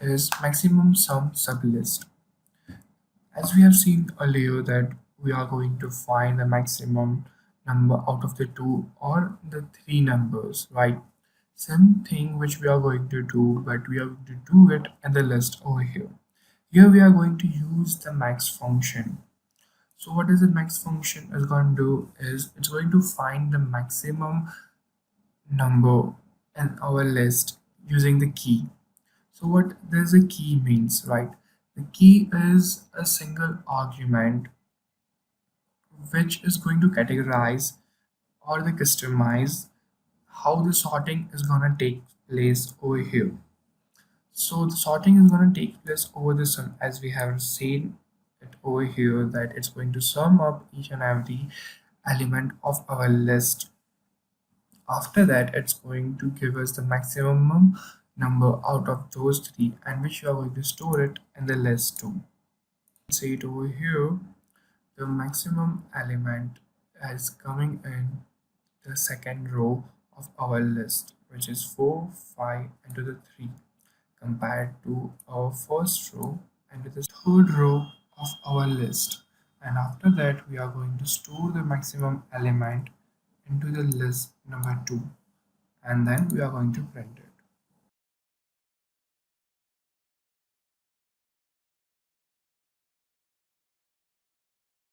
is maximum sum sublist. As we have seen earlier that we are going to find the maximum number out of the two or the three numbers, right? Same thing which we are going to do, but we are going to do it in the list over here. Here we are going to use the max function. So what is the max function is going to do is it's going to find the maximum number in our list using the key. So what does a key means, right? The key is a single argument which is going to categorize or the customize how the sorting is gonna take place over here. So the sorting is gonna take place over the sum as we have seen it over here that it's going to sum up each and every element of our list. After that, it's going to give us the maximum number out of those three and which we are going to store it in the list too. Say it over here, the maximum element is coming in the second row of our list, which is 4, 5 into the 3 compared to our first row and to the third row of our list. And after that, we are going to store the maximum element into the list number 2 and then we are going to print it.